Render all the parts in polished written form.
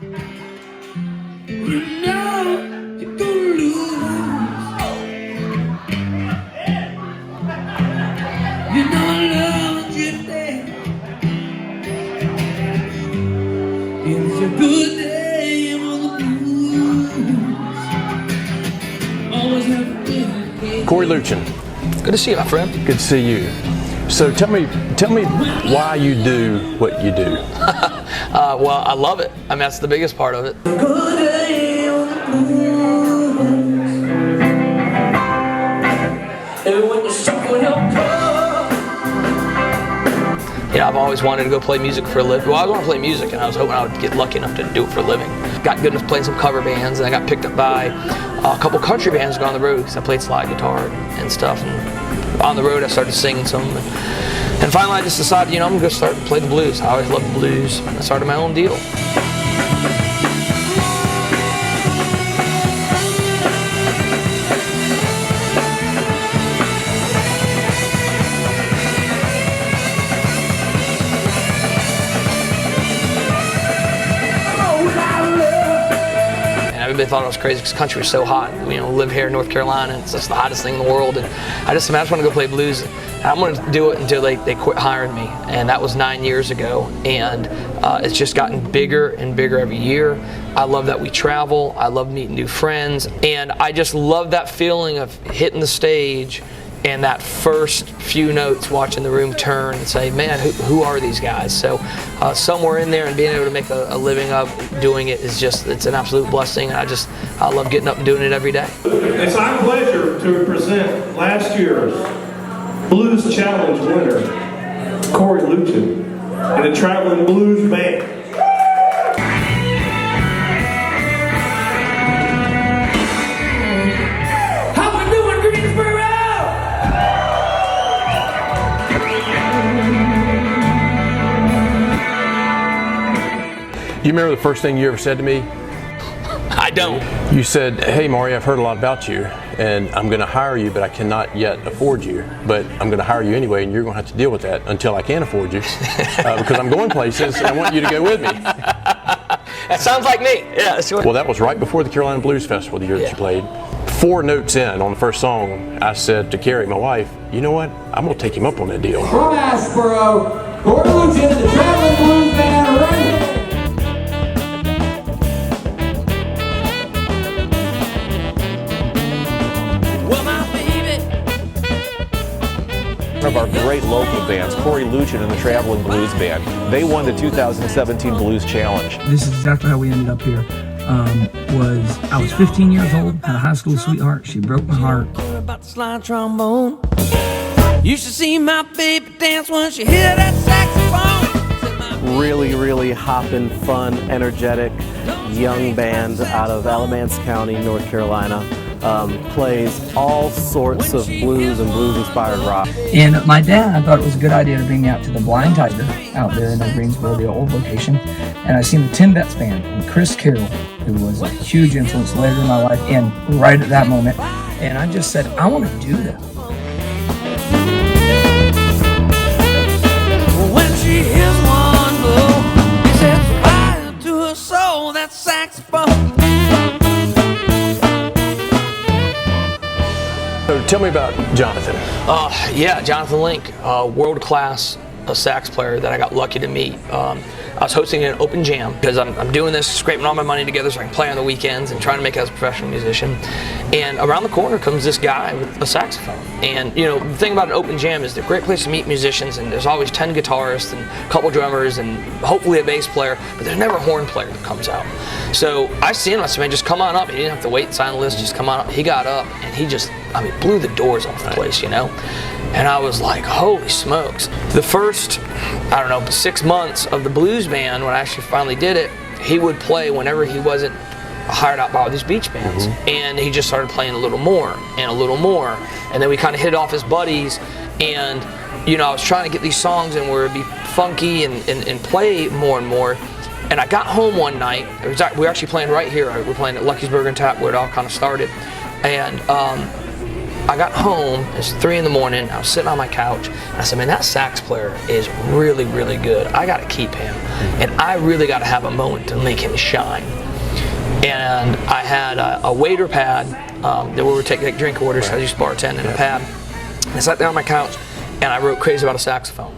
You know you're gonna lose. You know love's drifting. It's a good day for the blues. Always have a good day. Cory Leutjen, Good to see you, my friend. good to see you. So tell me why you do what you do. Well, I love it. I mean, that's the biggest part of it. Good day for the blues. And when you're suffering help come. You know, I've always wanted to go play music for a living. Well, I want to play music, and I was hoping I would get lucky enough to do it for a living. Got good enough playing some cover bands, and I got picked up by a couple country bands to go on the road because I played slide guitar and stuff. And on the road, I started singing some. And finally, I just decided, you know, I'm going to start to play the blues. I always loved the blues. I started my own deal. Everybody thought I was crazy because country was so hot. You know, live here in North Carolina, and it's just the hottest thing in the world. And I just want to go play blues. I'm going to do it until they quit hiring me. And that was 9 years ago. And it's just gotten bigger and bigger every year. I love that we travel. I love meeting new friends. And I just love that feeling of hitting the stage and that first few notes, watching the room turn and say, man, who are these guys? So somewhere in there and being able to make a living of doing it is just, it's an absolute blessing. And I love getting up and doing it every day. It's our pleasure to present last year's Blues Challenge winner, Cory Leutjen, and the Traveling Blues Band. You remember the first thing you ever said to me? I don't. You said, hey Maury, I've heard a lot about you, and I'm going to hire you, but I cannot yet afford you. But I'm going to hire you anyway, and you're going to have to deal with that until I can afford you, because I'm going places, and I want you to go with me. That sounds like me. Yeah, sure. Well, that was right before the Carolina Blues Festival, the year that you played. 4 notes in on the first song, I said to Carrie, my wife, you know what? I'm going to take him up on that deal. From Ashboro, Cory Leutjen, the Traveling Blues Band, right here. One of our great local bands, Cory Leutjen and the Traveling Blues Band. They won the 2017 Blues Challenge. This is exactly how we ended up here. I was 15 years old, had a high school sweetheart. She broke my heart. About the slide trombone. You should see my baby dance when she hit that saxophone. Really, really hoppin', fun, energetic, young band out of Alamance County, North Carolina. Plays all sorts of blues and blues-inspired rock. And my dad thought it was a good idea to bring me out to the Blind Tiger out there in Greensboro, the old location. And I seen the Tim Betts Band and Chris Carroll, who was a huge influence later in my life, and right at that moment. And I just said, I want to do that. When she hears one blow, he sets fire to her soul, that saxophone. So tell me about Jonathan. Yeah, Jonathan Link, world-class sax player that I got lucky to meet. I was hosting an open jam because I'm doing this, scraping all my money together so I can play on the weekends and trying to make it as a professional musician. And around the corner comes this guy with a saxophone. And you know, the thing about an open jam is they're a great place to meet musicians, and there's always 10 guitarists and a couple drummers and hopefully a bass player, but there's never a horn player that comes out. So I see him, I said, man, just come on up. He didn't have to wait and sign the list, just come on up. He got up and he just, blew the doors off the place, you know? And I was like, holy smokes. The first, 6 months of the blues band, when I actually finally did it, he would play whenever he wasn't hired out by all these beach bands. And he just started playing a little more and a little more. And then we kind of hit off as buddies. And, you know, I was trying to get these songs in where it'd be funky and play more and more. And I got home one night. We were actually playing right here. We were playing at Lucky's Burger and Tap where it all kind of started. And I got home, it's 3 in the morning, I was sitting on my couch, and I said, man, that sax player is really, really good. I gotta keep him. And I really gotta have a moment to make him shine. And I had a waiter pad that we would take drink orders, so I used to bartend in a pad. I sat down on my couch, and I wrote Crazy About a Saxophone.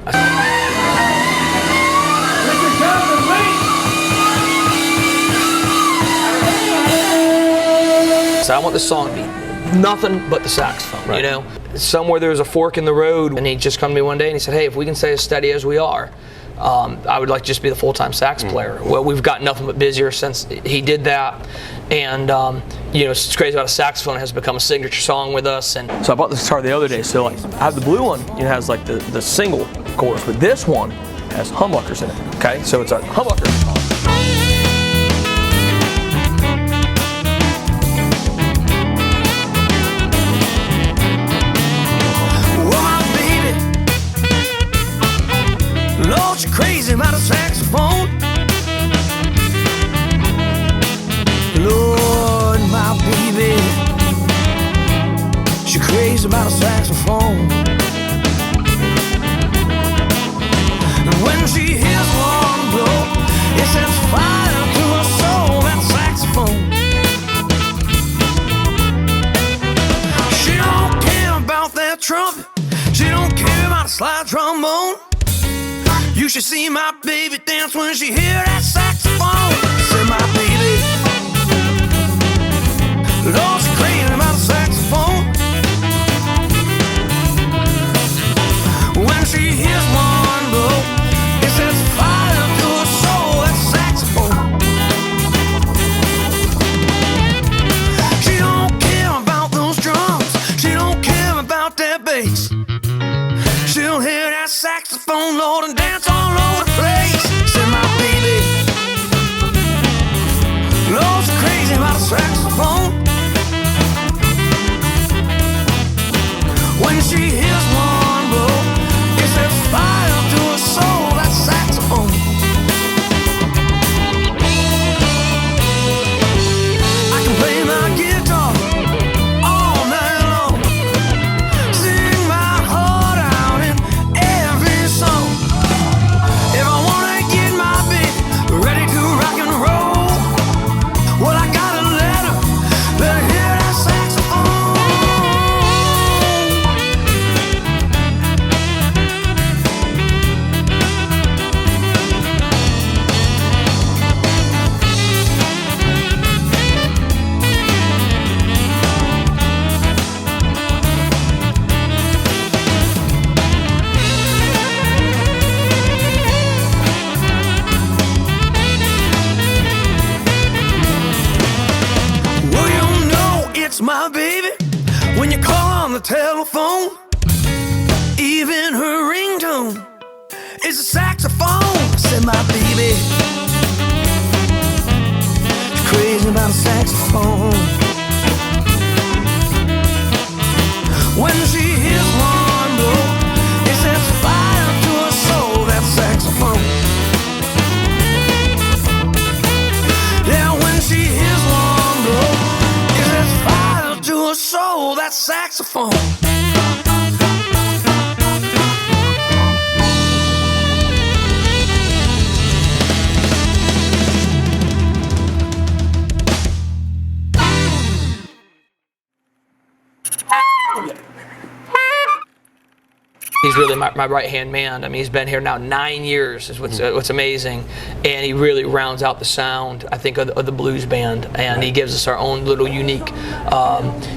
So I want this song to be nothing but the saxophone, you know? Somewhere there was a fork in the road, and he just come to me one day and he said, hey, if we can stay as steady as we are, I would like to just be the full-time sax player. Well, we've gotten nothing but busier since he did that, and you know, It's Crazy About a Saxophone has become a signature song with us. And so I bought this guitar the other day. So like, I have the blue one, you know, has like the single chorus, but this one has humbuckers in it. Okay, so it's a humbucker. Lord, you're crazy about a saxophone. Lord, my baby, she's crazy about a saxophone. And when she hears one blow, it sets fire to her soul, that saxophone. She don't care about that trumpet, she don't care about a slide trombone. You should see my baby dance when she hear that saxophone. Say my baby, Lord, she's crazy about a saxophone. When she hears one blow, it sets fire to her soul, that saxophone. She don't care about those drums, she don't care about that bass. She'll hear that saxophone, Lord, and dance all over the place. Say my baby, Lord's crazy about a saxophone. When she hears one blow, it sets fire to her soul, that saxophone. I can play my guitar all night long, sing my heart out in every song. If I wanna get my baby ready to rock and roll, well, I gotta let her hear that saxophone. Well, you know it's my baby when you call on the telephone. Even her ringtone is a saxophone. Say my baby, she's crazy about a saxophone. When she hears one blow, it sets fire to her soul, that saxophone. Yeah, when she hears one blow, it sets fire to her soul, that saxophone. He's really my right-hand man. I mean, he's been here now 9 years, is what's amazing. And he really rounds out the sound, I think, of the blues band. And he gives us our own little unique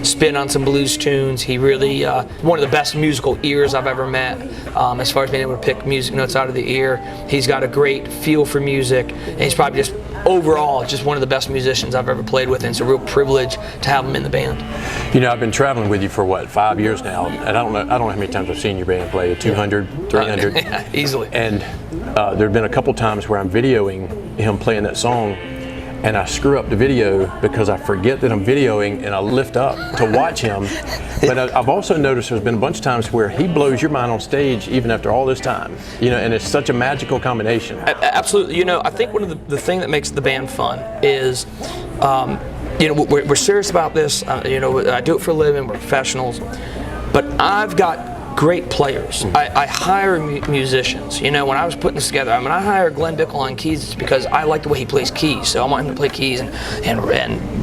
spin on some blues tunes. He really, one of the best musical ears I've ever met, as far as being able to pick music notes out of the ear. He's got a great feel for music, and he's probably just, overall, just one of the best musicians I've ever played with, and it's a real privilege to have him in the band. You know, I've been traveling with you for what, 5 years now, and I don't know how many times I've seen your band play, 200, 300. Yeah, easily. And there have been a couple times where I'm videoing him playing that song, and I screw up the video because I forget that I'm videoing and I lift up to watch him. But I've also noticed there's been a bunch of times where he blows your mind on stage even after all this time. You know, and it's such a magical combination. Absolutely. You know, I think one of the thing that makes the band fun is you know, we're serious about this. You know, I do it for a living. We're professionals, but I've got great players. I hire musicians. You know, when I was putting this together, I mean, I hire Glenn Bickel on keys. It's because I like the way he plays keys. So I want him to play keys, and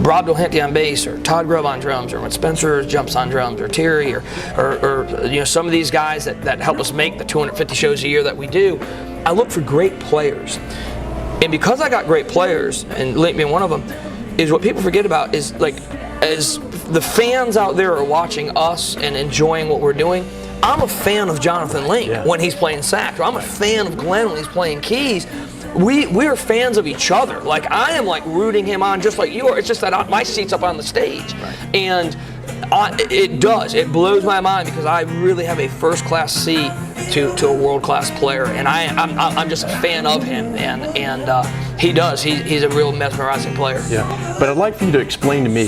Rob Delhente on bass, or Todd Grubb on drums, or when Spencer jumps on drums, or Terry, or you know, some of these guys that help us make the 250 shows a year that we do. I look for great players, and because I got great players, and Link being one of them, is what people forget about is, like, as the fans out there are watching us and enjoying what we're doing, I'm a fan of Jonathan Link when he's playing sax, or I'm a fan of Glenn when he's playing keys. We're fans of each other. Like, I am like rooting him on just like you are. It's just that my seat's up on the stage. Right. And it blows my mind, because I really have a first-class seat to a world-class player, and I'm just a fan of him, and he does. He's a real mesmerizing player. Yeah, but I'd like for you to explain to me.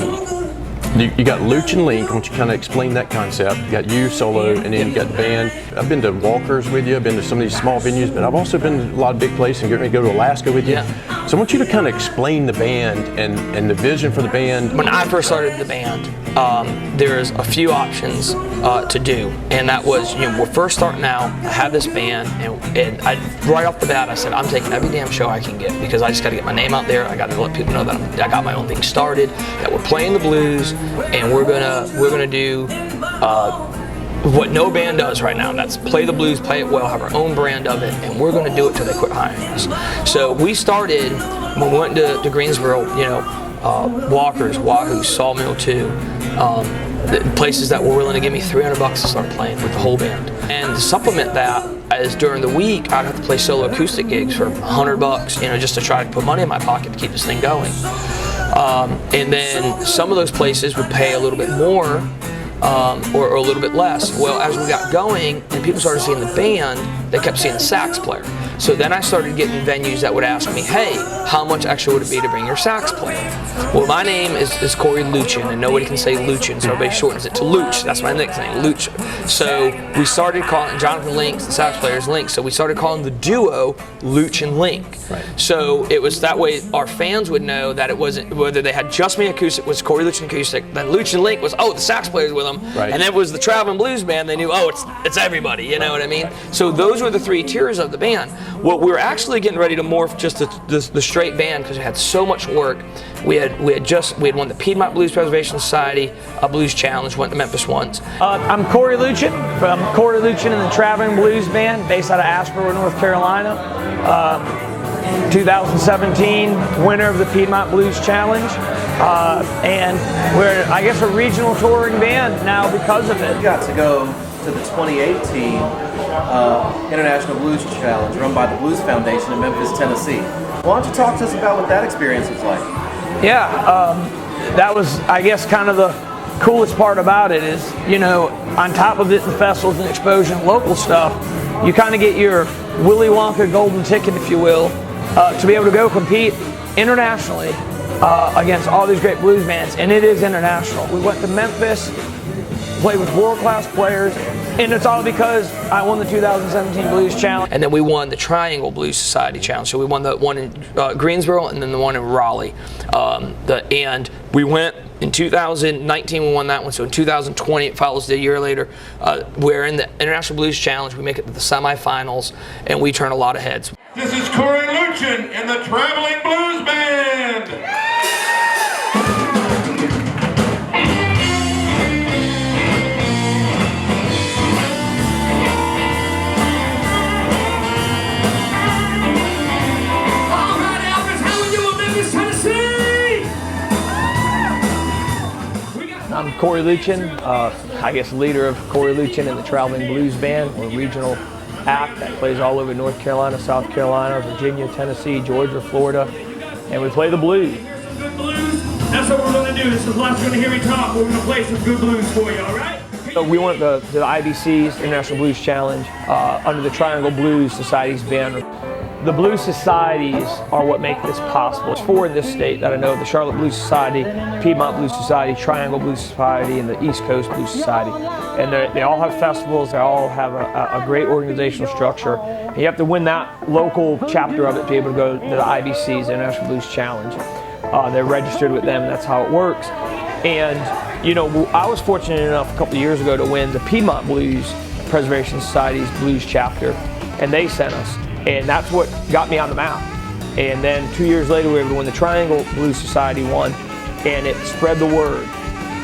You got Luetjen Link. I want you to kind of explain that concept. You got you solo, and then you got the band. I've been to Walkers with you. I've been to some of these small venues, but I've also been to a lot of big places and get ready to go to Alaska with you. Yeah. So I want you to kind of explain the band and the vision for the band. When I first started the band, there's a few options to do, and that was, you know, we're first starting out. I have this band, and right off the bat, I said, I'm taking every damn show I can get, because I just got to get my name out there. I got to let people know that I got my own thing started, that we're playing the blues, and we're gonna do what no band does right now. That's play the blues, play it well, have our own brand of it, and we're gonna do it till they quit hiring us. So we started when we went to Greensboro. You know, Walkers, Wahoo, Sawmill 2. Places that were willing to give me $300 to start playing with the whole band. And to supplement that, as during the week, I'd have to play solo acoustic gigs for $100, you know, just to try to put money in my pocket to keep this thing going. And then some of those places would pay a little bit more, or a little bit less. Well, as we got going and people started seeing the band, they kept seeing the sax player. So then I started getting venues that would ask me, hey, how much extra would it be to bring your sax player? Well, my name is Cory Leutjen, and nobody can say Luetjen, so everybody shortens it to Luch. That's my nickname, Luch. So we started calling Jonathan Link's the sax player's Link, so we started calling the duo Luetjen Link. Right. So it was that way our fans would know that it wasn't, whether they had just me acoustic, was Cory Leutjen acoustic, then Luetjen Link was, oh, the sax player's with them, right. And then it was the traveling blues band, they knew, oh, it's everybody, you know what I mean? So those were the three tiers of the band. Well, we were actually getting ready to morph just the straight band, because we had so much work. We had won the Piedmont Blues Preservation Society Blues Challenge, went to Memphis once. I'm Cory Leutjen from Cory Leutjen and the Traveling Blues Band, based out of Asheboro, North Carolina. 2017 winner of the Piedmont Blues Challenge, and we're, I guess, a regional touring band now because of it. We got to go to the 2018 International Blues Challenge run by the Blues Foundation in Memphis, Tennessee. Why don't you talk to us about what that experience was like? Yeah, that was, I guess, kind of the coolest part about it is, you know, on top of it, the festivals and exposure and local stuff, you kind of get your Willy Wonka golden ticket, if you will, to be able to go compete internationally against all these great blues bands, and it is international. We went to Memphis, played with world-class players, and it's all because I won the 2017 Blues Challenge. And then we won the Triangle Blues Society Challenge. So we won the one in Greensboro and then the one in Raleigh. And we went in 2019, we won that one. So in 2020, it follows the year later. We're in the International Blues Challenge. We make it to the semifinals, and we turn a lot of heads. This is Cory Leutjen and the Traveling Blues Band. I'm Cory Leutjen, I guess leader of Cory Leutjen and the Traveling Blues Band. We're a regional act that plays all over North Carolina, South Carolina, Virginia, Tennessee, Georgia, Florida, and we play the blues. Good blues, that's what we're going to do. This is last you're going to hear me talk. We're going to play some good blues for you, all right? So we went to the IBC's International Blues Challenge under the Triangle Blues Society's banner. The blues societies are what make this possible. It's four in this state that I know: the Charlotte Blues Society, Piedmont Blues Society, Triangle Blues Society, and the East Coast Blues Society. And they all have festivals, they all have a great organizational structure. And you have to win that local chapter of it to be able to go to the IBC's International Blues Challenge. They're registered with them, that's how it works. And you know, I was fortunate enough a couple of years ago to win the Piedmont Blues Preservation Society's Blues chapter, and they sent us, and that's what got me on the map. And then 2 years later, we were able to win the Triangle Blues Society one, and it spread the word.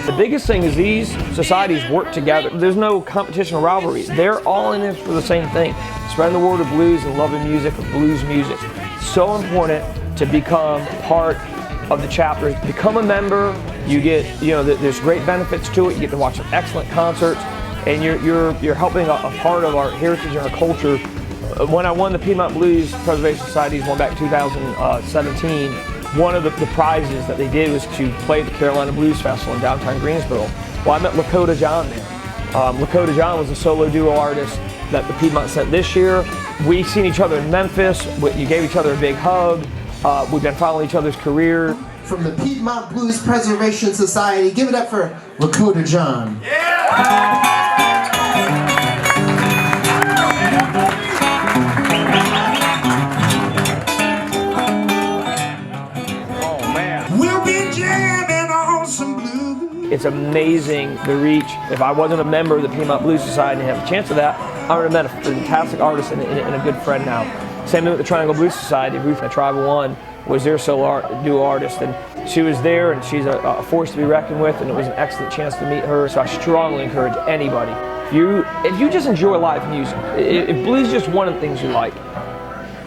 The biggest thing is these societies work together. There's no competition or rivalry. They're all in it for the same thing, spreading the word of blues and loving music, of blues music. It's so important to become part of the chapter. Become a member. You get, you know, there's great benefits to it. You get to watch some excellent concerts, and you're helping a part of our heritage and our culture. When I won the Piedmont Blues Preservation Society's one back in 2017, one of the prizes that they did was to play at the Carolina Blues Festival in downtown Greensboro. Well, I met Lakota John there. Lakota John was a solo duo artist that the Piedmont sent this year. We've seen each other in Memphis. You gave each other a big hug. We've been following each other's career. From the Piedmont Blues Preservation Society, give it up for Lakota John. It's amazing the reach. If I wasn't a member of the Piedmont Blues Society and have a chance of that, I would have met a fantastic artist and a good friend now. Same thing with the Triangle Blues Society. Ruth at Tribal One was their solo duo artist, and she was there, and she's a force to be reckoned with, and it was an excellent chance to meet her. So I strongly encourage anybody, if you just enjoy live music, if blues is just one of the things you like,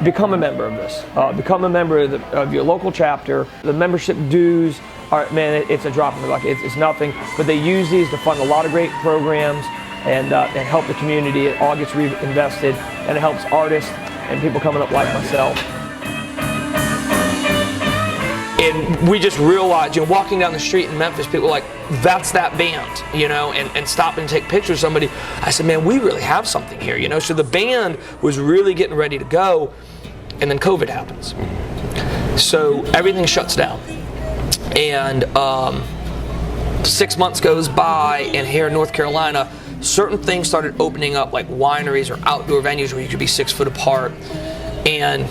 become a member of this. Become a member of your local chapter. The membership dues are, man, it's a drop in the bucket. It's nothing, but they use these to fund a lot of great programs and help the community. It all gets reinvested, and it helps artists and people coming up like myself. And we just realized, you know, walking down the street in Memphis, people were like, that's that band, you know, and stop and take pictures of somebody. I said, man, we really have something here, you know. So the band was really getting ready to go, and then COVID happens. So everything shuts down. And 6 months goes by, and here in North Carolina, certain things started opening up, like wineries or outdoor venues where you could be 6 foot apart. And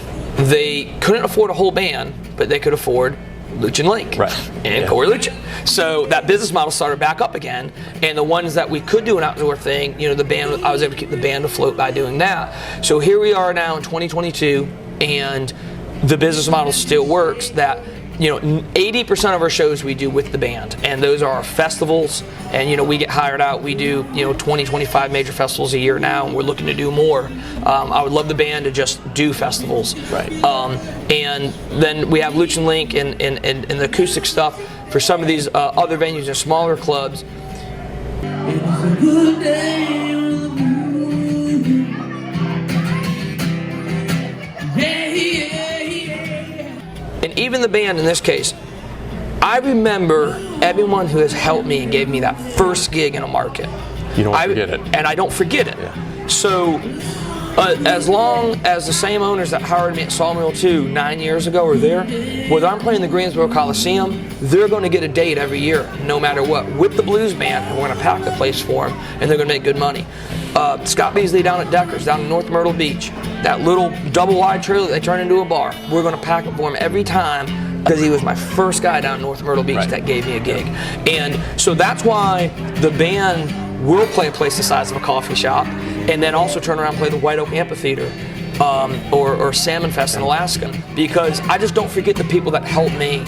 they couldn't afford a whole band, but they could afford Luetjen Link and Cory Leutjen. So that business model started back up again, and the ones that we could do an outdoor thing, you know, the band, I was able to keep the band afloat by doing that. So here we are now in 2022, and the business model still works. That, you know, 80% of our shows we do with the band, and those are our festivals, and, you know, we get hired out. We do, you know, 20, 25 major festivals a year now, and we're looking to do more. I would love the band to just do festivals. And then we have Luetjen Link and the acoustic stuff for some of these other venues and smaller clubs. It was a good day. And even the band in this case, I remember everyone who has helped me and gave me that first gig in a market. You don't forget it. And I don't forget it. So as long as the same owners that hired me at Sawmill 2 9 years ago are there, whether I'm playing the Greensboro Coliseum, they're going to get a date every year, no matter what, with the blues band, and we're going to pack the place for them, and they're going to make good money. Scott Beasley down at Decker's, down in North Myrtle Beach, that little double-wide trailer they turned into a bar, we're going to pack it for him every time, because he was my first guy down in North Myrtle Beach that gave me a gig. And so that's why the band will play a place the size of a coffee shop, and then also turn around and play the White Oak Amphitheater or Salmon Fest in Alaska, because I just don't forget the people that helped me.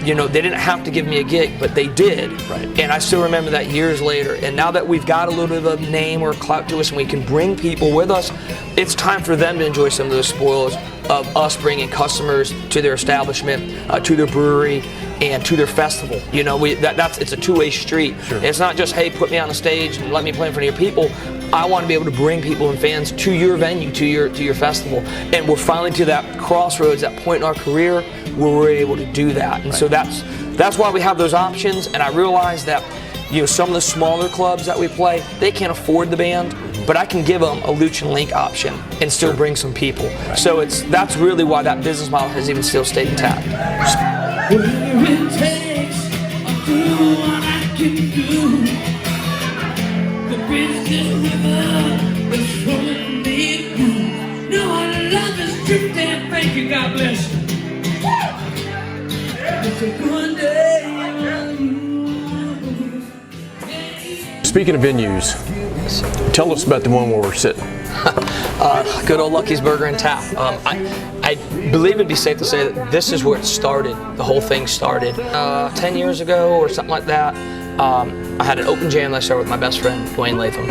You know, they didn't have to give me a gig, but they did. And I still remember that years later. And now that we've got a little bit of a name or a clout to us, and we can bring people with us, it's time for them to enjoy some of those spoils of us bringing customers to their establishment, to their brewery, and to their festival. You know, it's a two-way street. It's not just, hey, put me on the stage and let me play in front of your people. I want to be able to bring people and fans to your venue, to your festival. And we're finally to that crossroads, that point in our career where we're able to do that. And so that's why we have those options. And I realize that, you know, some of the smaller clubs that we play, they can't afford the band, but I can give them a Luetjen Link option and still bring some people. So that's really why that business model has even still stayed intact. Whatever it takes, I'll do what I can do. The bridge is river, the strong need you. No one love is drifting. Thank you, God bless you. Speaking of venues, tell us about the one where we're sitting. Good old Lucky's Burger and Tap. I believe it'd be safe to say that this is where it started. The whole thing started 10 years ago or something like that. I had an open jam that I started with my best friend, Dwayne Latham.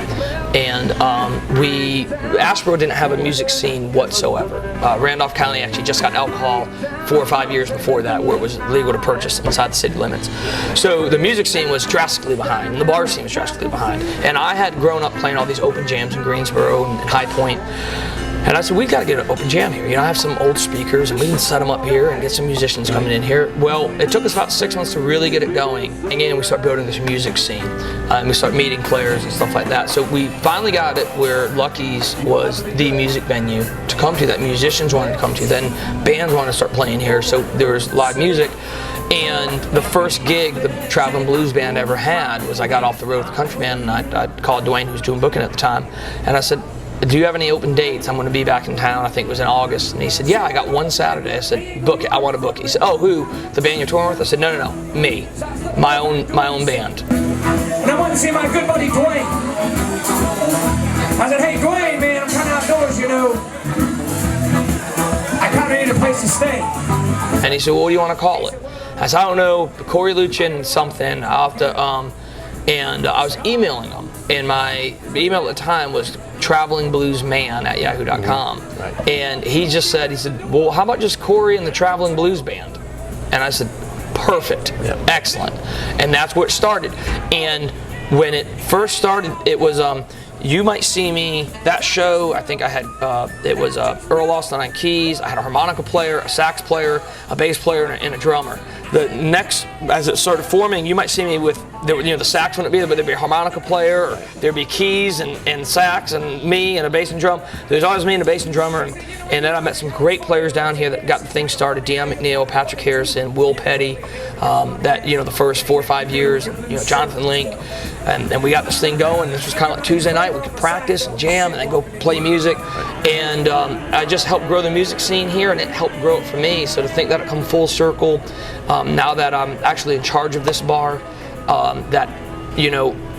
And Asheboro didn't have a music scene whatsoever. Randolph County actually just got alcohol 4 or 5 years before that, where it was legal to purchase inside the city limits. So the music scene was drastically behind, and the bar scene was drastically behind. And I had grown up playing all these open jams in Greensboro and High Point. And I said, we've got to get an open jam here. I have some old speakers and we can set them up here and get some musicians coming in here. Well, it took us about 6 months to really get it going. Again, we started building this music scene and we started meeting players and stuff like that. So we finally got it where Lucky's was the music venue to come to, that musicians wanted to come to. Then bands wanted to start playing here, so there was live music. And the first gig the Traveling Blues Band ever had was I got off the road with the country band, and I called Dwayne, who was doing booking at the time, and I said, do you have any open dates? I'm going to be back in town. I think it was in August. And he said, yeah, I got one Saturday. I said, book it. I want to book it. He said, oh, who? The band you're touring with? I said, no, me. My own band. And I went to see my good buddy Dwayne. I said, hey, Dwayne, man, I'm kind of outdoors, I kind of need a place to stay. And he said, well, what do you want to call it? I said, I don't know, Cory Leutjen something. I'll have to, and I was emailing him. And my email at the time was travelingbluesman@yahoo.com. Right. And he said, well, how about just Cory and the Traveling Blues Band? And I said, perfect, excellent. And that's where it started. And when it first started, it was, you might see me, that show, I think I had, it was Earl Austin on keys, I had a harmonica player, a sax player, a bass player, and a drummer. The next, as it started forming, you might see me with, the sax wouldn't be there, but there'd be a harmonica player, or there'd be keys and sax, and me and a bass and drum. There's always me and a bass and drummer, and then I met some great players down here that got the thing started. Deon McNeil, Patrick Harrison, Will Petty, the first 4 or 5 years, and, Jonathan Link, and we got this thing going. This was kind of like Tuesday night. We could practice and jam and then go play music, and I just helped grow the music scene here, and it helped grow it for me. So to think that it come full circle, now that I'm actually in charge of this bar,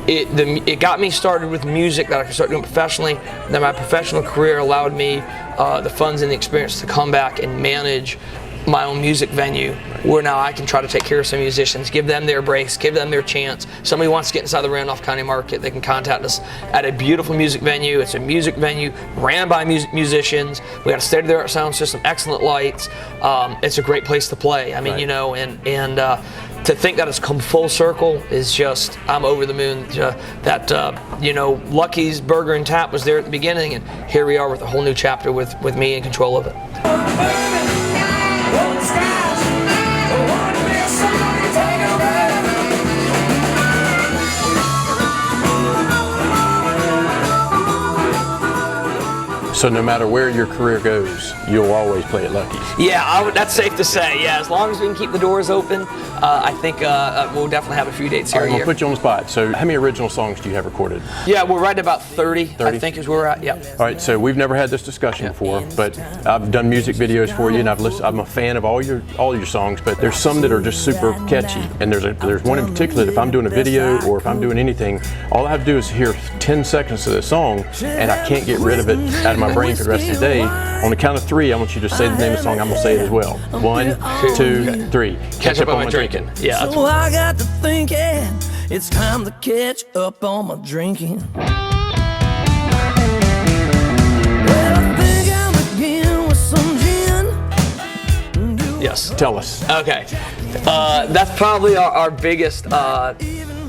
it got me started with music that I could start doing professionally. Then my professional career allowed me the funds and the experience to come back and manage my own music venue, where now I can try to take care of some musicians, give them their breaks, give them their chance. Somebody wants to get inside the Randolph County market, they can contact us at a beautiful music venue. It's a music venue ran by musicians. We got a state-of-the-art sound system, excellent lights. It's a great place to play. I mean, right. To think that it's come full circle is just, I'm over the moon. Lucky's Burger and Tap was there at the beginning, and here we are with a whole new chapter with me in control of it. So no matter where your career goes, you'll always play at Lucky's. Yeah, that's safe to say. Yeah, as long as we can keep the doors open, I think we'll definitely have a few dates here. All right, we'll put you on the spot. So how many original songs do you have recorded? Yeah, we're right at about 30, I think is where we're at. Yeah. All right, so we've never had this discussion before, but I've done music videos for you, and I'm a fan of all your songs, but there's some that are just super catchy, and there's one in particular that if I'm doing a video or if I'm doing anything, all I have to do is hear 10 seconds of the song, and I can't get rid of it out of my brain for the rest of the day. On the count of 3, I want you to say the name of the song. I'm gonna say it as well. 1, 2, 3. Catch up on my drinking. Yeah. So I got to thinking, it's time to catch up on my drinking. Well, I think I'll begin with some gin. Yes. Tell us. Okay. That's probably our biggest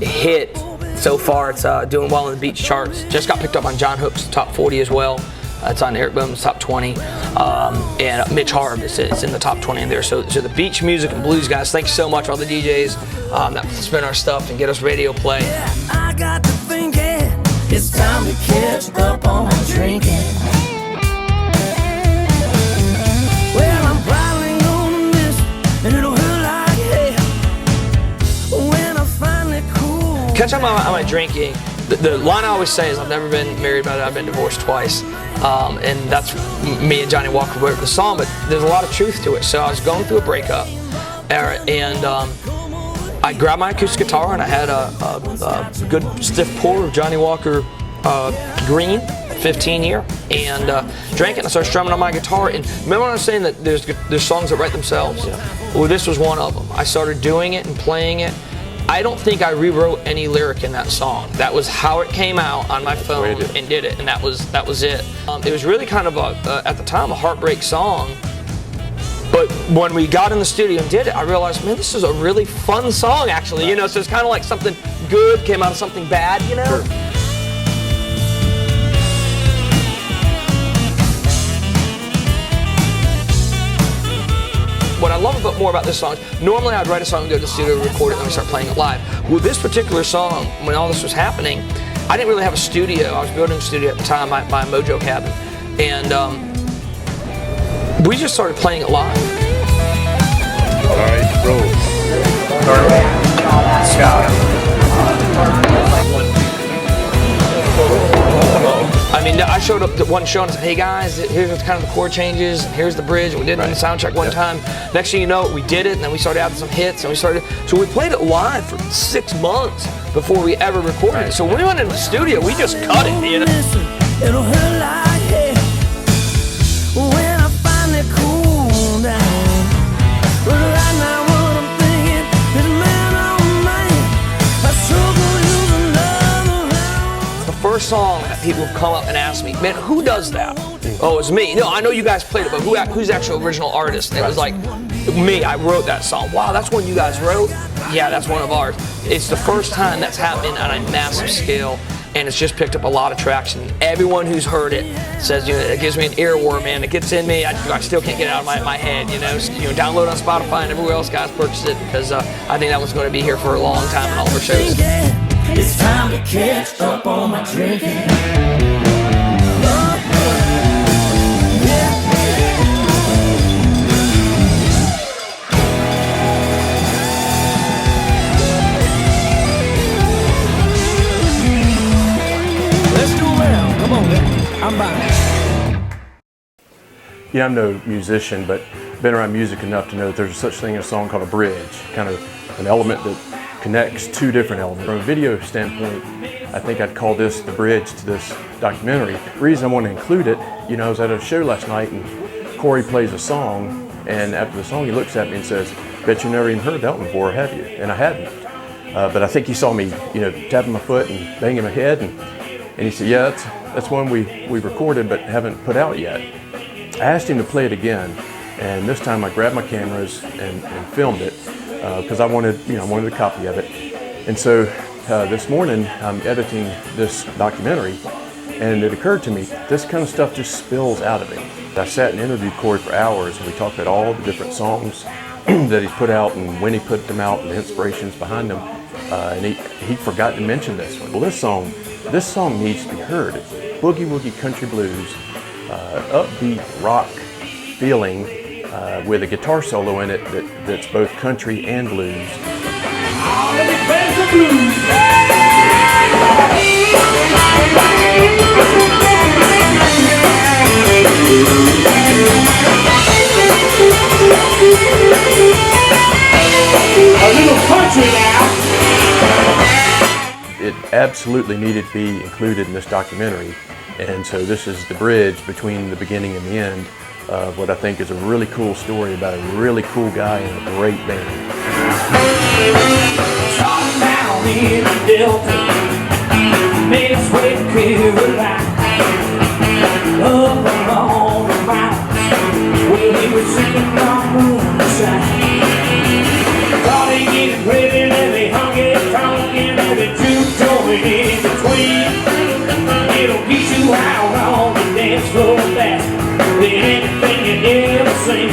hit so far. It's doing well in the beach charts. Just got picked up on John Hook's top 40 as well. It's on Eric Bowman's top 20, and Mitch Harb is in the top 20 in there. So the beach music and blues guys, thanks so much, all the DJs that spin our stuff and get us radio play. Yeah, I got to thinking, it's time to catch up on my drinking. Well, I'm piling on this, and it'll hurt like hell when I finally cool. Catch up on my drinking. The line I always say is, I've never been married, but I've been divorced twice. And that's me and Johnny Walker wrote the song, but there's a lot of truth to it. So I was going through a breakup, And I grabbed my acoustic guitar and I had a good stiff pour of Johnny Walker Green, 15 year, and drank it and I started strumming on my guitar. And remember when I was saying that there's songs that write themselves? Yeah. Well, this was one of them. I started doing it and playing it. I don't think I rewrote any lyric in that song. That was how it came out on my phone and did it, and that was it. It was really kind of at the time a heartbreak song. But when we got in the studio and did it, I realized, man, this is a really fun song, actually. You know, so it's kind of like something good came out of something bad, you know? Sure. What I love more about this song is normally I'd write a song, go to the studio, record it, and then we start playing it live. With this particular song, when all this was happening, I didn't really have a studio. I was building a studio at the time, my Mojo cabin. And we just started playing it live. All right, roll. Scott. I mean, I showed up to one show and said, hey guys, here's kind of the chord changes, and here's the bridge. We did it in the sound check one time. Next thing you know, we did it, and then we started adding some hits, and so we played it live for 6 months before we ever recorded it. So when we went into the studio, we just cut it, you know? It'll hurt like hell when I finally cool down. But right now what I'm thinking is, man, oh man, I struggle using love around. The first song that people have come up and asked me, man, who does that? Oh, it's me. No, I know you guys played it, but who's the actual original artist? And it was like, me, I wrote that song. Wow, that's one you guys wrote? Yeah, that's one of ours. It's the first time that's happening on a massive scale, and it's just picked up a lot of traction. Everyone who's heard it says, you know, it gives me an earworm, man. It gets in me. I still can't get it out of my head, you know. Download on Spotify and everywhere else, guys, purchase it, because I think that one's going to be here for a long time in all of our shows. It's time to catch up on my drinking. I'm back. Yeah, I'm no musician, but been around music enough to know that there's such thing as a song called a bridge, kind of an element that connects two different elements. From a video standpoint, I think I'd call this the bridge to this documentary. The reason I want to include it, you know, I was at a show last night and Cory plays a song, and after the song he looks at me and says, bet you never even heard that one before, have you? And I hadn't. But I think he saw me, you know, tapping my foot and banging my head, and he said, yeah, that's one we recorded but haven't put out yet. I asked him to play it again, and this time I grabbed my cameras and filmed it because I wanted a copy of it. And so this morning I'm editing this documentary, and it occurred to me this kind of stuff just spills out of me. I sat and interviewed Cory for hours, and we talked about all the different songs that he's put out and when he put them out and the inspirations behind them. And he forgot to mention this one. Well, this song needs to be heard. It's boogie woogie country blues, upbeat rock feeling with a guitar solo in it that's both country and blues. A little country now. It absolutely needed to be included in this documentary, and so this is the bridge between the beginning and the end of what I think is a really cool story about a really cool guy and a great band. Shot down in the Delta, made its way to Carolina, up along the mountains, where he was sitting on moonshine. Thought he getting ready, and they hung it, talking, and the juke joint in between. It'll get you out on the dance floor faster than anything you ever seen.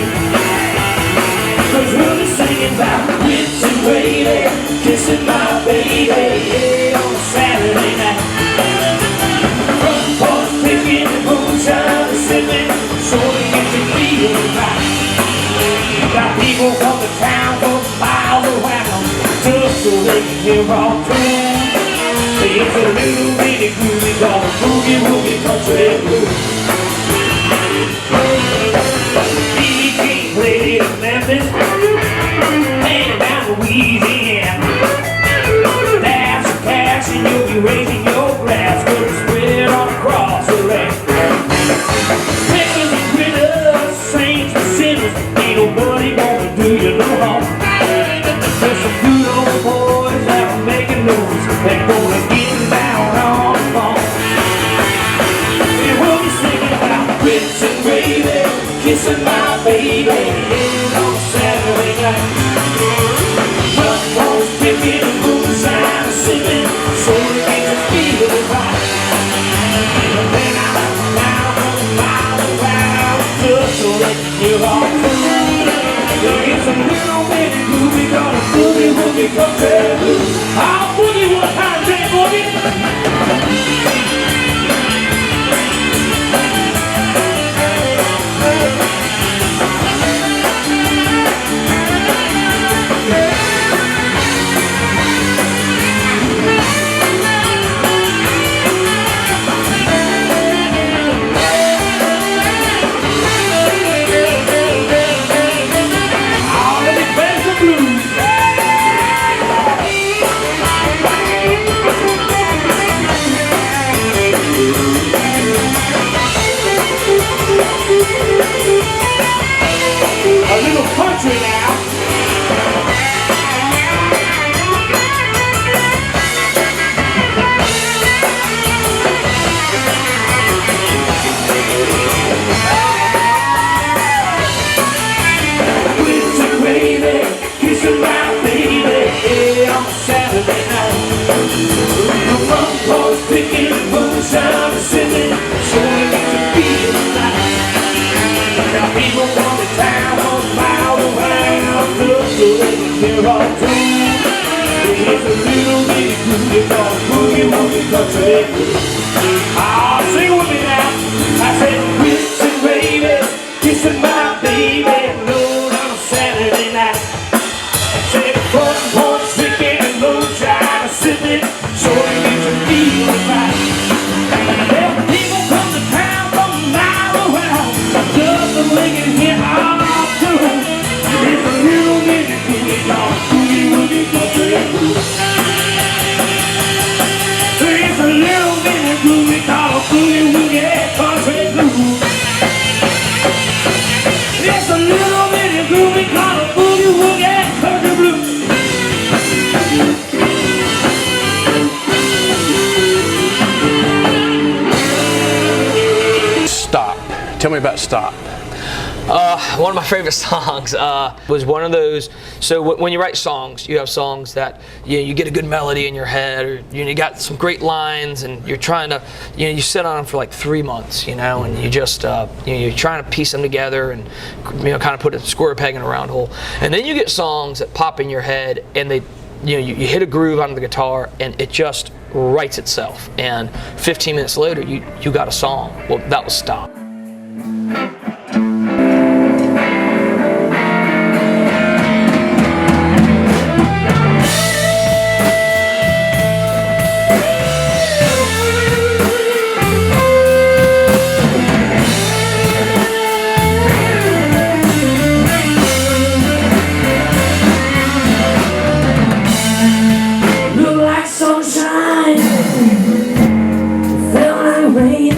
Cause we'll be singing about Luetjen waiting, kissing my baby, yeah, on a Saturday night. Front porch picking the moonshine, sipping, so to get you feeling right. Got people from the town, from miles around, just so they can hear our tune. It's a little bitty groovy called boogie woogie country blues. B.B. King played it in Memphis. Memphis, heading down to Louisiana. That's the cash and you'll be raising your grass, gonna spread on across the land. Texas and critters, saints and sinners, ain't nobody gonna do you no harm. There's some good old boys that are making noise, they're gonna get down on the phone. We will be singing about grits and gravy, kissing my baby on Saturday night. Well, boys picking and moonshine and singing, so it makes us feel right. And then I'm down on the mile around, just so that you're all cool. It's a little bit groovy, gonna boogie woogie country blues. I'll boogie one time, J Boogie. A little country now. Grits and gravy, kissing my baby, yeah, on Saturday night. The front porch picking and moonshine and singing, so it makes you feel right. Now people from the town on the mile around, just so they're all tuned. It's a little bitty groovy called boogie woogie country blues. Ah, sing with me now. I said grits and gravy, kissing my baby, Lord, on a Saturday night. I said front porch drinking and moonshine and sipping, so it makes you feel right. Well, people come to town from a mile around, just so they can hear all through. It's a little bitty groovy called boogie woogie country blues. It's a little bitty groovy called boogie woogie country blues. It's a little bitty groovy called boogie woogie country blues. Stop. Tell me about Stop. One of my favorite songs was one of those. So when you write songs, you have songs that you get a good melody in your head, or you got some great lines, and you're trying to, you sit on them for like 3 months, and you just, you're trying to piece them together and, kind of put a square peg in a round hole. And then you get songs that pop in your head, and they, you hit a groove on the guitar, and it just writes itself. And 15 minutes later, you got a song. Well, that was Stop. Look like sunshine, felt like rain.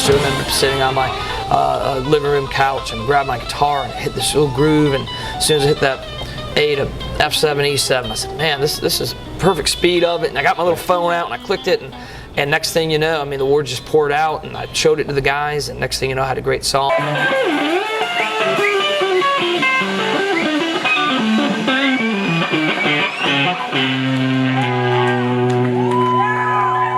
just remember sitting on my living room couch and grabbed my guitar and hit this little groove, and as soon as I hit that A to F7, E7, I said, man, this is perfect speed of it. And I got my little phone out and I clicked it, and next thing you know, I mean, the words just poured out, and I showed it to the guys, and next thing you know, I had a great song.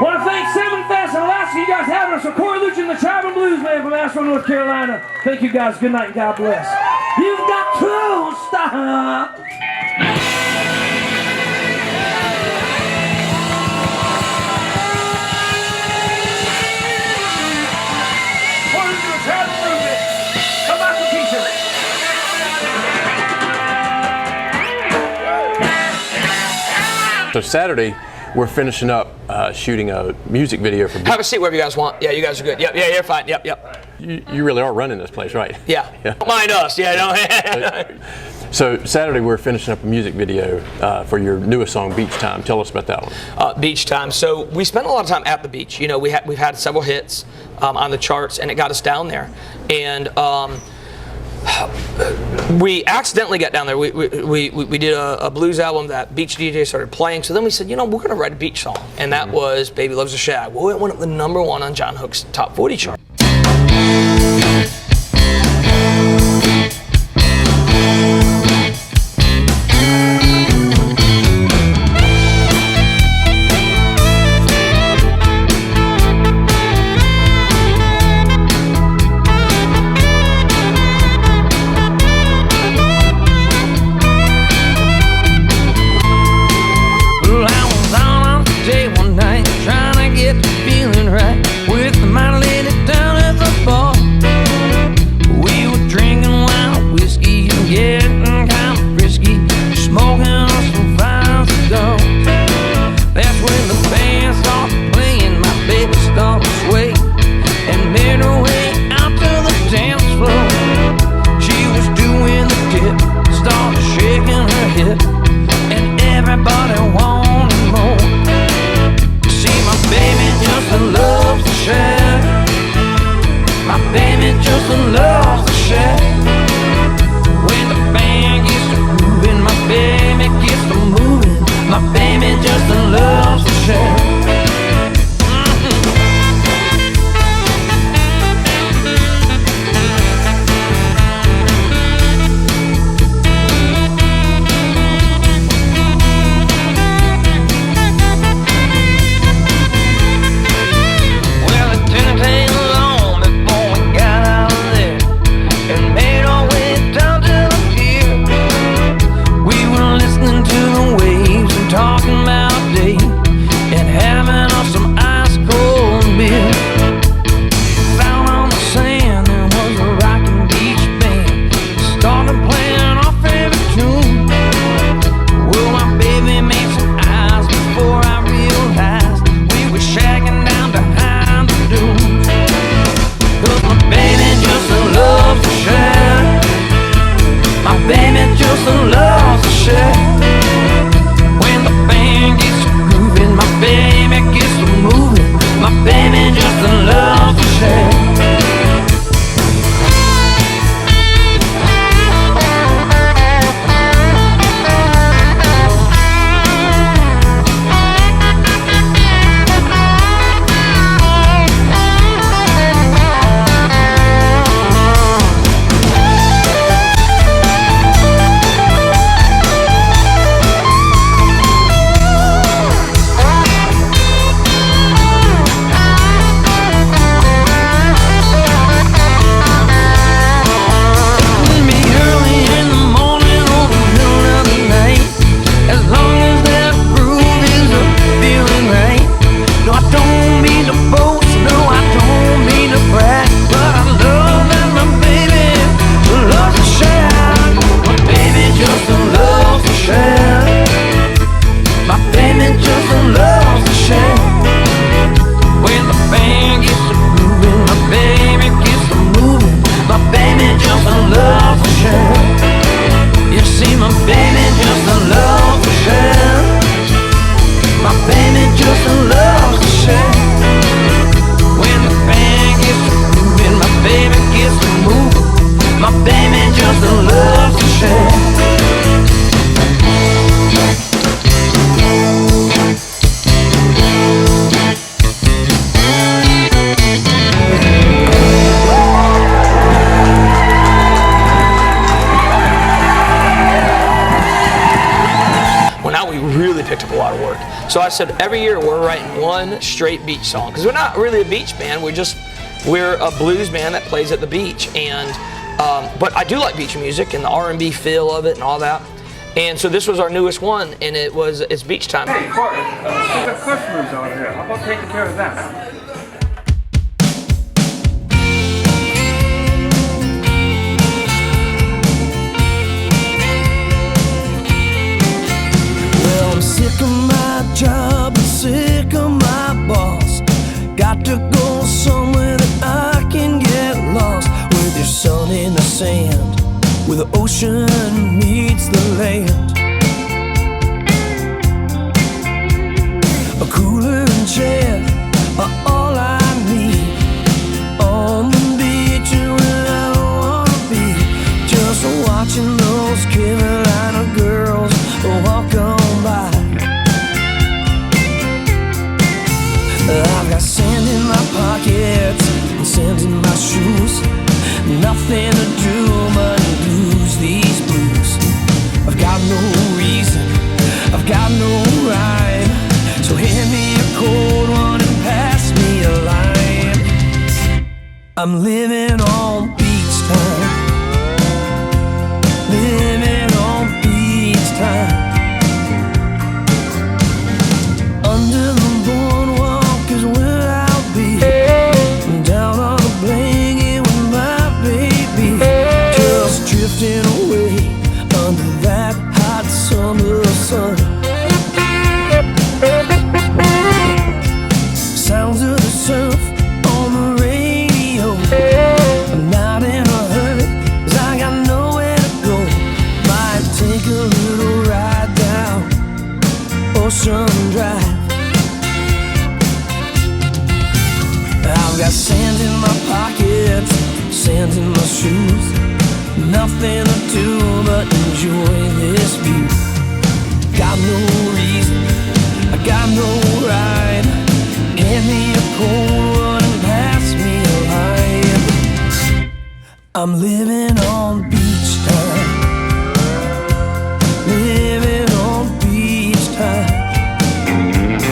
Want to thank 7th Fest and Alaska, you guys having us. So Cory Leutjen, the Traveling Blues Man from Asheville, North Carolina. Thank you guys. Good night and God bless. You've got to stop. So Saturday, we're finishing up shooting a music video for. Have a seat wherever you guys want. Yeah, you guys are good. Yep, yeah, you're fine. Yep, yep. You really are running this place, right? Yeah. Don't mind us. Yeah, no. So Saturday, we're finishing up a music video for your newest song, Beach Time. Tell us about that one. Beach Time. So we spent a lot of time at the beach. You know, we've had several hits on the charts, and it got us down there. And we accidentally got down there. We did a blues album that beach DJ started playing. So then we said, you know, we're going to write a beach song, and that was "Baby Loves the Shag." Well, it went up the #1 on John Hook's Top 40 chart. picked up a lot of work. So I said, every year we're writing one straight beach song, because we're not really a beach band. We're a blues band that plays at the beach. And but I do like beach music and the R&B feel of it and all that. And so this was our newest one, and it's beach time. Hey, Cory, we've got customers out here. How about taking care of them? I'm sick of my job and sick of my boss. Got to go somewhere that I can get lost, where there's sun in the sand, where the ocean meets the land. A cooler and chair are all I need. On the beach is where I wanna be, just watching those Carolina girls walk on by. I've got sand in my pockets and sand in my shoes. Nothing to do but lose these blues. I've got no reason, I've got no rhyme, so hand me a cold one and pass me a lime. I'm living on beach time, living on beach time. Under the boardwalk is where I'll be, down on the blanket with my baby, just drifting away under that hot summer sun. Sounds of the surf on the radio. I'm not in a hurry, 'cause I got nowhere to go. Might take a little ride down Ocean Drive. I've got sand in my pockets, sand in my shoes. Nothing to do but enjoy this view. Got no reason, I got no rhyme. Hand me a cold one and pass me a lime. I'm living on beach time, living on beach time,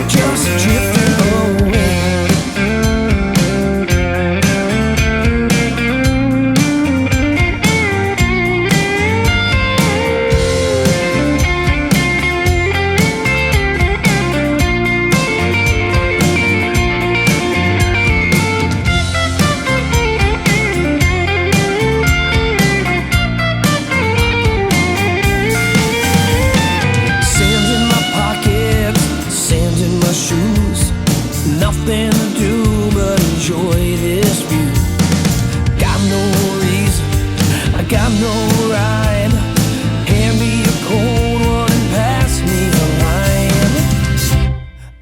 just drifting away. Nothing to do but enjoy this view. Got no reason, I got no rhyme. Hand me a cold one and pass me a lime.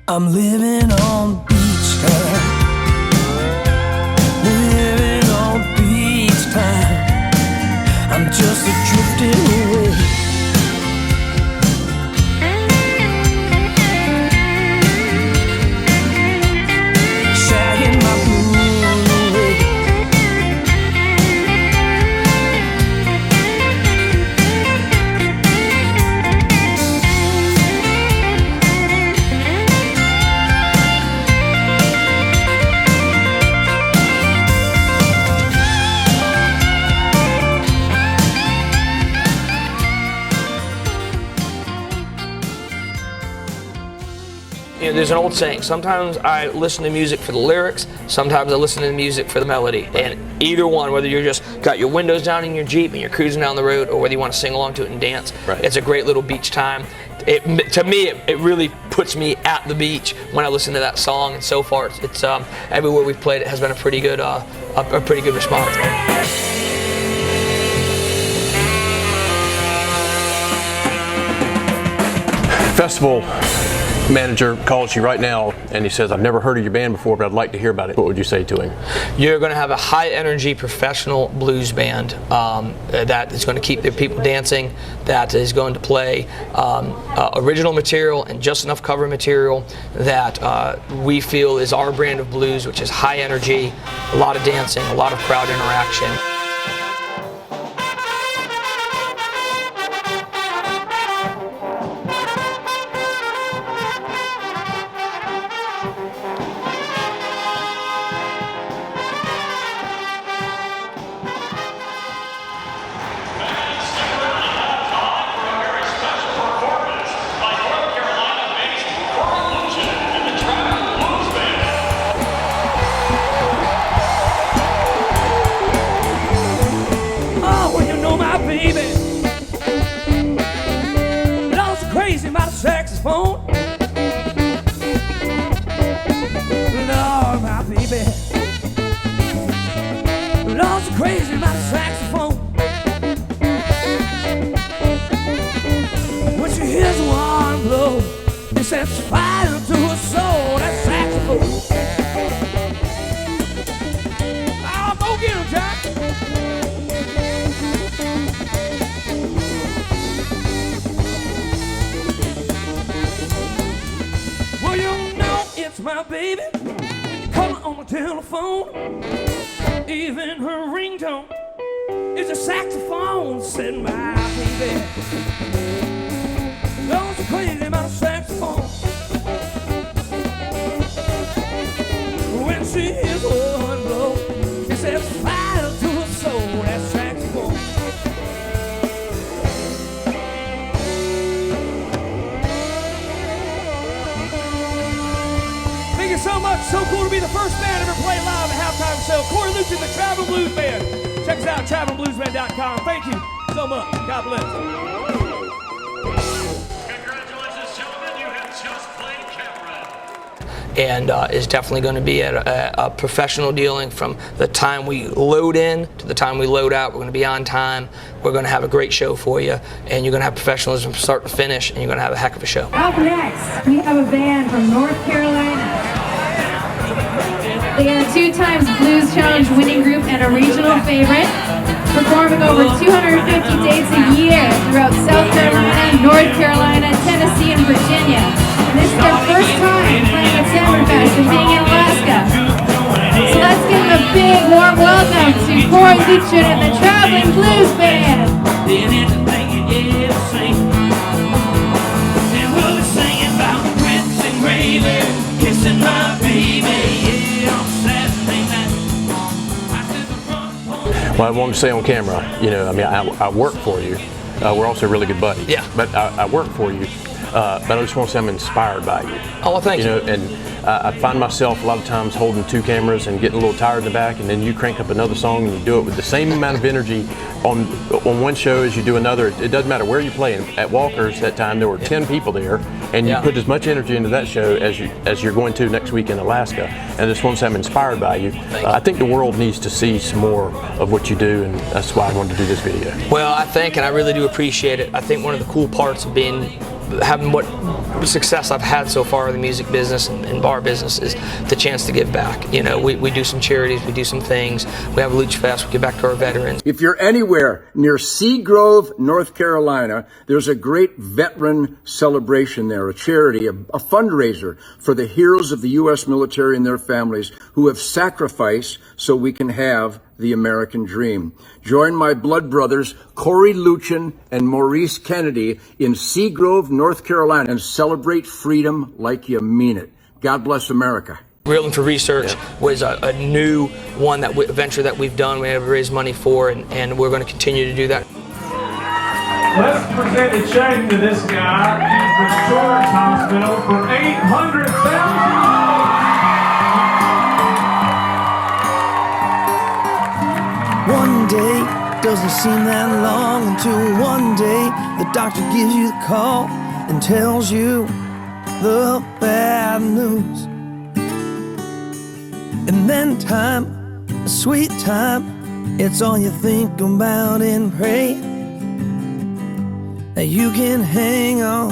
I'm living on beach time, living on beach time. I'm just drifting away. There's an old saying, sometimes I listen to music for the lyrics, sometimes I listen to the music for the melody. And either one, whether you're just got your windows down in your Jeep and you're cruising down the road, or whether you want to sing along to it and dance, right. It's a great little beach time. To me, it really puts me at the beach when I listen to that song. And so far, it's everywhere we've played it has been a pretty good response. Festival manager calls you right now and he says, I've never heard of your band before, but I'd like to hear about it. What would you say to him? You're going to have a high energy professional blues band that is going to keep the people dancing, that is going to play original material and just enough cover material that we feel is our brand of blues, which is high energy, a lot of dancing, a lot of crowd interaction. baby. Lord, so crazy about a saxophone. Lord, my baby. Lord, so crazy about a saxophone. When she hears one blow, it sets fire to her soul. That saxophone. Oh, go get him, Jack. Well, you know it's my baby. Calling on the telephone. Even her ringtone is a saxophone. Said my baby. Don't so crazy about a saxophone. When she hears one blow, she sets fire to her soul. That saxophone. Thank you so much. So cool to be the first band ever play live at halftime show. Cory Leutjen, the Traveling Blues Band. Check us out, travelingbluesband.com. Thank you so much. God bless. And is definitely going to be at a professional dealing from the time we load in to the time we load out. We're going to be on time. We're going to have a great show for you, and you're going to have professionalism from start to finish, and you're going to have a heck of a show. Up next, we have a band from North Carolina. They are a 2 times Blues Challenge winning group and a regional favorite, performing over 250 dates a year throughout South Carolina, North Carolina, Tennessee, and Virginia. And this is their first time playing at Summerfest and being in Alaska. So let's give them a big warm welcome to Cory Leutjen and the Traveling Blues Band. Kissing my baby, yeah, on Saturday night. Well, I want to say on camera, you know, I mean, I work for you. We're also really good buddies. Yeah. But I work for you. But I just want to say I'm inspired by you. Oh, well, thank you. You know, and I find myself a lot of times holding 2 cameras and getting a little tired in the back, and then you crank up another song and you do it with the same amount of energy on one show as you do another. It doesn't matter where you play. At Walker's that time there were 10 people there, and you put as much energy into that show as you're going to next week in Alaska. And I just want to say I'm inspired by you. I think the world needs to see some more of what you do, and that's why I wanted to do this video. Well, I think, and I really do appreciate it. I think one of the cool parts of having what success I've had so far in the music business and bar business is the chance to give back. You know, we do some charities, we do some things. We have a Luch Fest, we give back to our veterans. If you're anywhere near Seagrove, North Carolina, there's a great veteran celebration there, a charity, a fundraiser for the heroes of the U.S. military and their families who have sacrificed so we can have the American dream. Join my blood brothers, Cory Leutjen and Maury Kennedy in Seagrove, North Carolina, and celebrate freedom like you mean it. God bless America. Reeling for Research was a new one venture that we've done. We have raised money for, and we're going to continue to do that. Let's present a check to this guy in the Children's Hospital for $800,000. One day doesn't seem that long until one day the doctor gives you the call and tells you the bad news. And then time, a sweet time, it's all you think about and pray that you can hang on.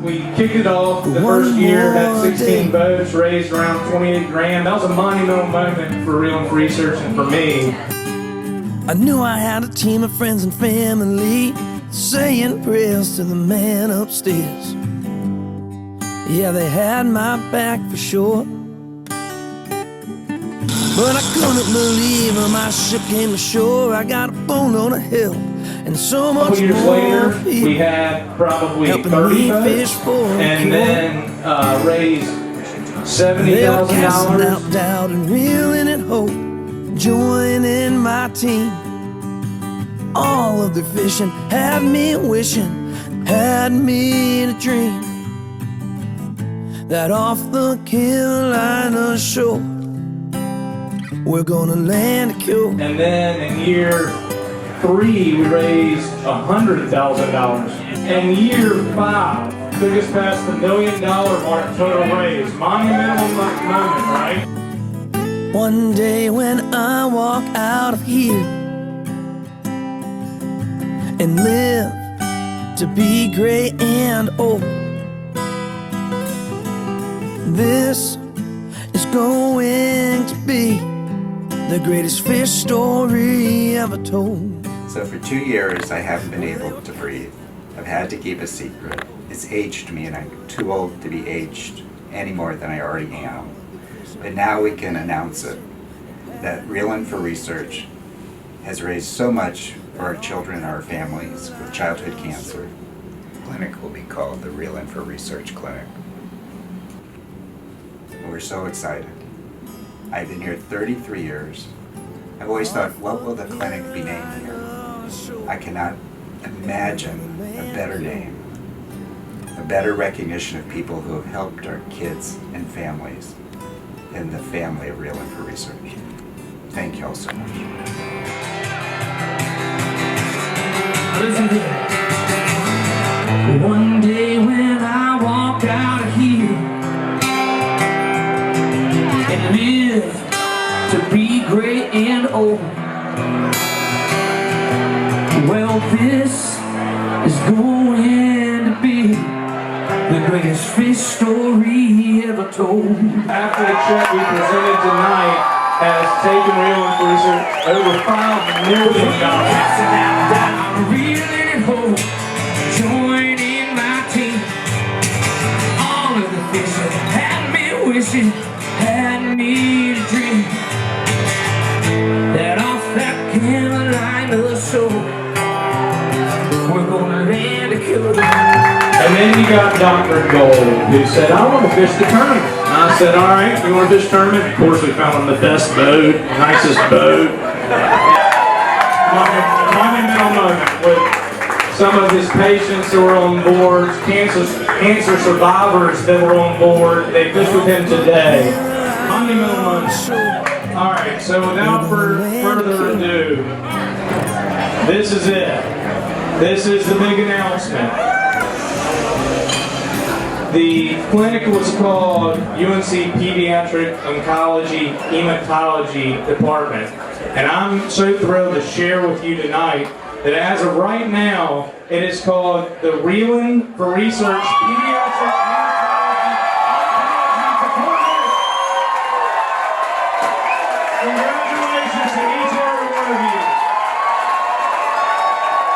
We kicked it off the first year, had 16 votes, raised around 28 grand. That was a monumental moment for Reeling for Research and for me. I knew I had a team of friends and family saying prayers to the man upstairs. Yeah, they had my back for sure. But I couldn't believe when my ship came ashore. I got a bone on a hill and so much years more later, we had probably 30 votes and then raised $70,000. They were casting out doubt and reeling in hope, joining my team. All of their fishing had me wishing, had me in a dream that off the Carolina shore we're gonna land a cure. And then in year 3, we raised $100,000. And year 5 took us past the $1 million mark total raise. Monumental moment, right? One day when I walk out of here and live to be gray and old, this is going to be the greatest fish story ever told. So for 2 years, I haven't been able to breathe. I've had to keep a secret. It's aged me, and I'm too old to be aged any more than I already am. But now we can announce it, that Reelin for Research has raised so much for our children and our families with childhood cancer. The clinic will be called the Reelin for Research Clinic. We're so excited. I've been here 33 years. I've always thought, what will the clinic be named here? I cannot imagine a better name, a better recognition of people who have helped our kids and families than the family of Reelin for Research. Thank you all so much. Listen here. One day when I walk out of here and live to be gray and old, well, this is going to be the greatest fish story ever told. After the check we presented tonight has taken Reelin for Research over $5 million. I'm reeling at home, joining my team. All of the fish that had me wishing, had me to dream that off that Carolina shore we're gonna land a killer. And then you got Dr. Gold, who said, I want to fish the tournament. And I said, all right, you want to fish the tournament? Of course, we found him the best boat, nicest boat. Monumental moment with some of his patients who were on board, cancer survivors that were on board. They fished with him today. Monumental moment. All right, so without further ado, this is it. This is the big announcement. The clinic was called UNC Pediatric Oncology Hematology Department. And I'm so thrilled to share with you tonight that as of right now, it is called the Reelin for Research Pediatric Hematology Department. Congratulations to each and every one of you.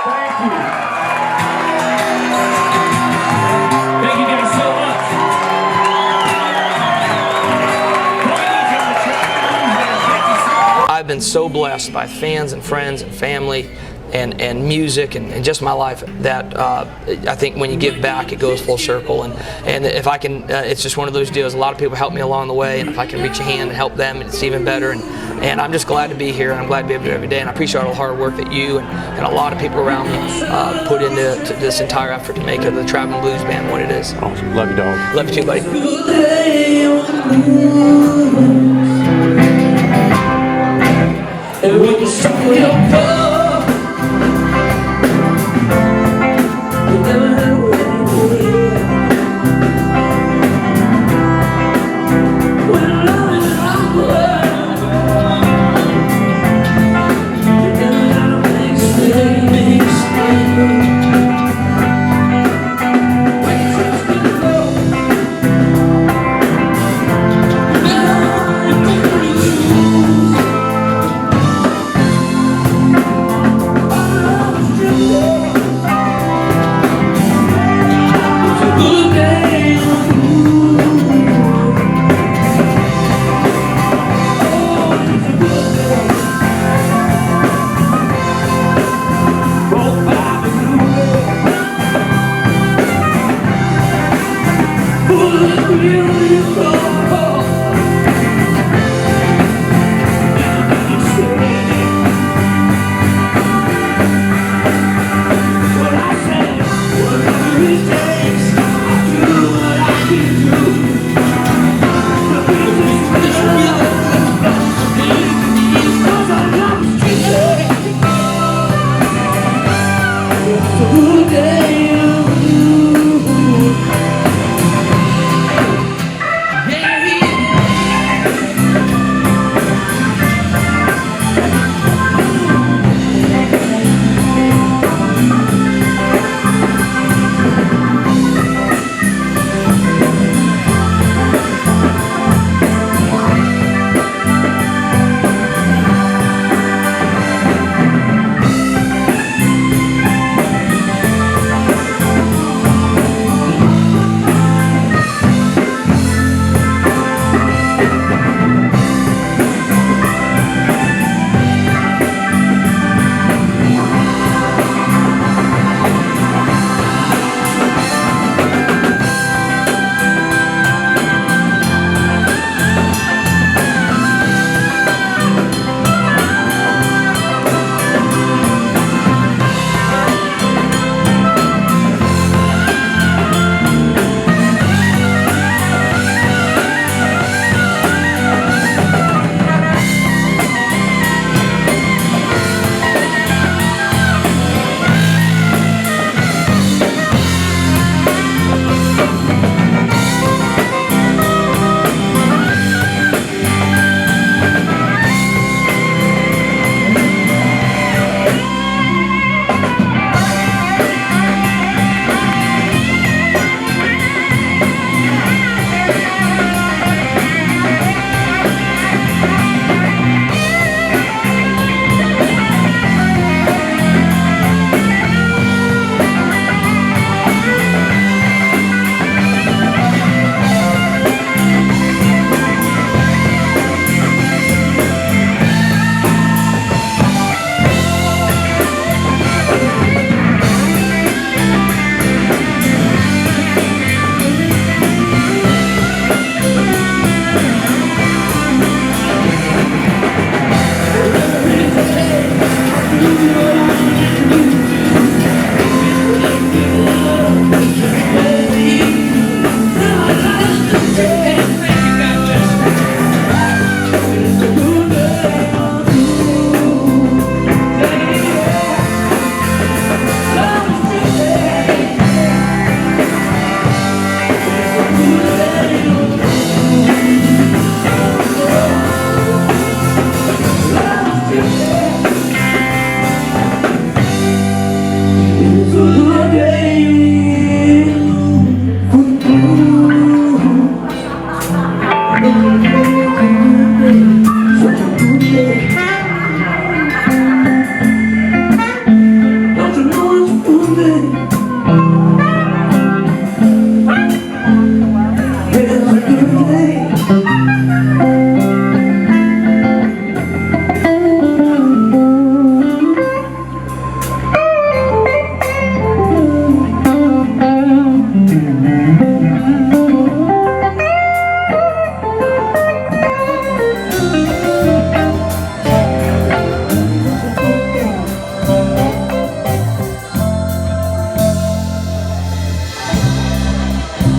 Thank you. Thank you guys so much. I've been so blessed by fans and friends and family and music and just my life that I think when you give back, it goes full circle. And if I can, it's just one of those deals. A lot of people help me along the way, and if I can reach a hand and help them, it's even better. And I'm just glad to be here, and I'm glad to be able to do it every day. And I appreciate all the hard work that you and a lot of people around me put into this entire effort to make it the Traveling Blues Band what it is. Awesome. Love you, dog. Love you too, buddy. And when you start with your love, you never had a wedding day. When love is awkward, you never had a big mistake. When you trust me to go, now you're gonna lose.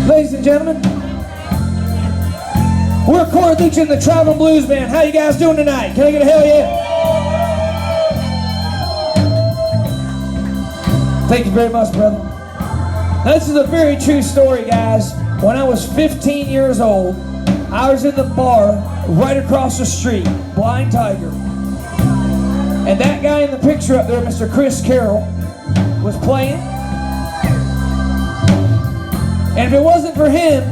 Ladies and gentlemen, we're Cory Leutjen, the Traveling Blues Band. How you guys doing tonight? Can I get a hell yeah? Thank you very much, brother. Now, this is a very true story, guys. When I was 15 years old, I was in the bar right across the street, Blind Tiger. And that guy in the picture up there, Mr. Chris Carroll, was playing. And if it wasn't for him,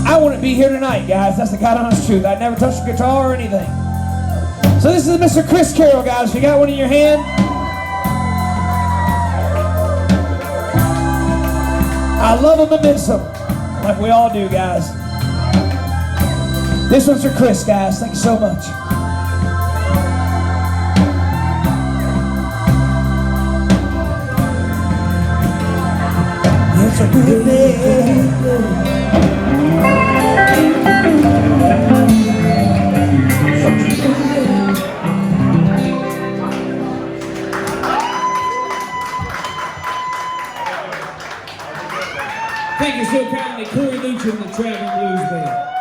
I wouldn't be here tonight, guys. That's the God honest truth. I'd never touched a guitar or anything. So this is Mr. Chris Carroll, guys. If you got one in your hand, I love him and miss him, like we all do, guys. This one's for Chris, guys. Thank you so much. It's a good day. Thank you so kindly, Cory Leutjen, the Traveling Blues Band.